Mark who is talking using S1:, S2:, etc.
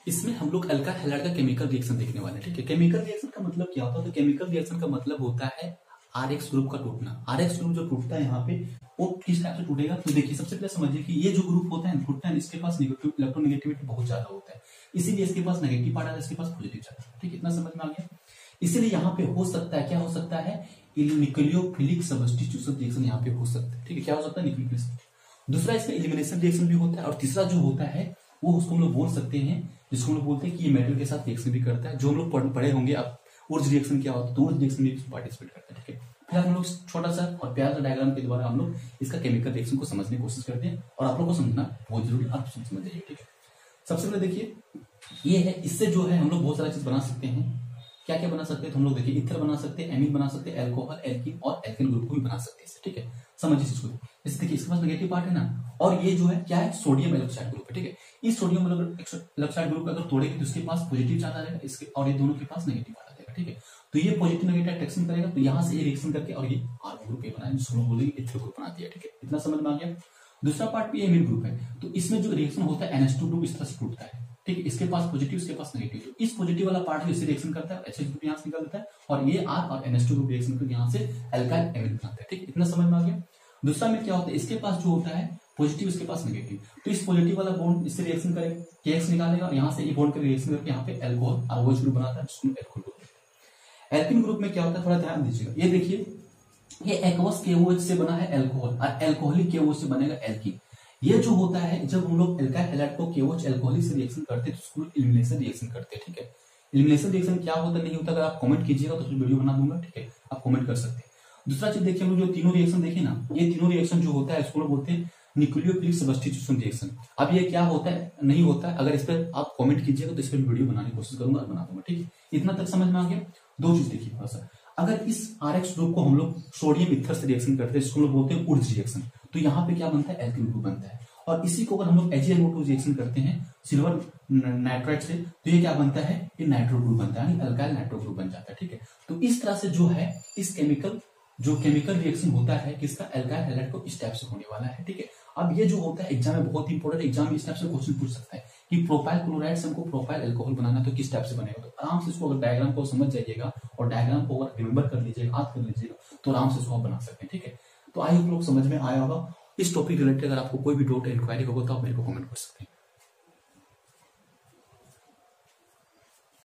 S1: इसमें हम लोग अल्काइल हैलाइड का केमिकल रिएक्शन देखने वाले हैं। ठीक है, केमिकल रिएक्शन का मतलब क्या होता है? तो केमिकल रिएक्शन का मतलब होता है आरएक्स ग्रुप का टूटना। आरएक्स ग्रुप जो टूटता है यहाँ पे वो किस टाइप से टूटेगा? तो देखिए, सबसे पहले समझिए कि ये जो ग्रुप होता है टूटता है, इसके पास नेगेटिव इलेक्ट्रोनेगेटिविटी बहुत ज्यादा होता है, इसीलिए इसके पास नेगेटिव पार्ट आता है, इसके पास पॉजिटिव जाता है। ठीक है, इतना समझ में आ गया। इसीलिए यहाँ पे हो सकता है, क्या हो सकता है? न्यूक्लियोफिलिक सब्स्टिट्यूशन रिएक्शन यहाँ पे हो सकता है। ठीक है, क्या हो सकता है? न्यूक्लियोफिलिक। दूसरा इसका एलिमिनेशन रिएक्शन भी होता है, और तीसरा जो होता है वो उसको हम लोग बोल सकते हैं, जिसको हम लोग बोलते हैं कि ये मेटल के साथ रिएक्शन भी करता है, जो हम लोग पढ़े होंगे। अब उर्ज रिएक्शन क्या होता है, तो उर्ज रिएक्शन भी पार्टिसिपेट करता है। ठीक है, फिर हम लोग छोटा सा और प्यार सा डायग्राम के द्वारा हम लोग इसका केमिकल रिएक्शन को समझने की कोशिश करते हैं, और आप लोग को समझना बहुत जरूरी, आप समझ जाइए। ठीक है, सबसे पहले देखिए ये है, इससे जो है हम लोग बहुत सारा चीज बना सकते हैं। क्या क्या बना सकते हैं? तो हम लोग देखिए ईथर बना सकते हैं, एमीन बना सकते हैं, अल्कोहल, एल्कीन और एल्केन ग्रुप को भी बना सकते हैं। ठीक है, समझिए इसको। जैसे देखिए, इसके पास नेगेटिव पार्ट है ना, और ये जो है क्या है? सोडियम एलोक्साइड ग्रुप है। ठीक है, इस सोडियम एलोक्साइड ग्रुप अगर तोड़ेंगे तो इसके पास पॉजिटिव चार्ज आ जाएगा, इसके और ये दोनों के पास नेगेटिव पार्ट आ जाएगा। ठीक है, तो ये पॉजिटिव नेगेटिव अट्रैक्शन करेगा, तो यहाँ से ये रिएक्शन करके और ये आर ग्रुप ये बनाया, जिसको हम बोलेंगे इथर ग्रुप बना दिया। ठीक है, इतना समझ में आ गया। दूसरा पार्ट भी एमीन ग्रुप है, तो इसमें जो रिएक्शन होता है NH2 ग्रुप इस तरह से टूटता है। ठीक है, इसके पास पॉजिटिव, इसके पास नेगेटिव, तो इस पॉजिटिव वाला पार्ट जो इससे रिएक्शन करता है, HH ग्रुप यहाँ से निकल देता है, और ये R और NH2 ग्रुप रिएक्शन करके यहाँ से अल्काइल एमीन बनाता है। ठीक है, इतना समझ में आ गया। दूसरा में क्या होता है? इसके पास जो होता है पॉजिटिव, इसके पास नेगेटिव, तो इस पॉजिटिव वाला बॉन्ड इससे रिएक्शन करेगा, KX निकालेगा, यहाँ से ये बॉन्ड का रिएक्शन करके यहाँ पे अल्कोहल ROH ग्रुप बनाता है, जिसको अल्कोहल ग्रुप कहते हैं। एल्कीन ग्रुप में क्या होता है? थोड़ा ध्यान दीजिएगा। ये देखिए, ये एक्वस KOH से बना है अल्कोहल, और अल्कोहलिक KOH से बनेगा एल्कीन। ये जो होता है, जब हम लोग अल्काइल हैलाइड को KOH अल्कोहलिक से रिएक्शन करते हैं, तो उसको एलिमिनेशन रिएक्शन करते हैं। ठीक है, एलिमिनेशन रिएक्शन क्या होता है नहीं होता, अगर आप कमेंट कीजिएगा तो फिर वीडियो बना दूंगा। ठीक है, आप कमेंट कर सकते हैं। दूसरा चीज देखिए, हम लोग जो तीनों रिएक्शन देखे ना, ये तीनों रिएक्शन जो होता है इसको लोग बोलते हैं न्यूक्लियोफिलिक सब्स्टिट्यूशन रिएक्शन। अब ये क्या होता है नहीं होता है, अगर इस पर आप कमेंट कीजिएगा तो इस पर वीडियो बनाने की कोशिश करूंगा और बना दूंगा। ठीक है, इतना तक समझ में आ गया। दो चीज देखिए थोड़ा सा, अगर इस RX ग्रुप को हम लोग सोडियम ईथर से रिएक्शन करते हैं, जिसको हम लोग बोलते हैं उर्ज रिएक्शन, तो यहाँ पे क्या बनता है? एल्कीन ग्रुप बनता है। और इसी को अगर हम लोग AgNO2 रिएक्शन करते हैं सिल्वर नाइट्राइड से, तो ये क्या बनता है? ये नाइट्रो ग्रुप बनता है, यानी अल्काइल नाइट्रो ग्रुप बन जाता है। ठीक है, तो इस तरह से जो है इस केमिकल रिएक्शन होता है किसका? अल्काइल हैलाइड को इस टाइप से होने वाला है। ठीक है, अब ये जो होता है एग्जाम में बहुत इंपॉर्टेंट, एग्जाम में इस टाइप से क्वेश्चन पूछ सकता है कि प्रोपाइल क्लोराइड से हमको प्रोपाइल अल्कोहल बनाना, तो किस टाइप से बनेगा? तो आराम से इसको अगर डायग्राम को समझ जाइएगा और डायग्राम को अगर रिमेंबर कर लीजिएगा, याद कर लीजिएगा, तो आराम से इसको आप बना सकते हैं। ठीक है, तो आई होप लोग समझ में आया होगा। इस टॉपिक रिलेटेड अगर आपको कोई भी डाउट इंक्वायरी होगा तो आप मेरे को कमेंट कर सकते हैं।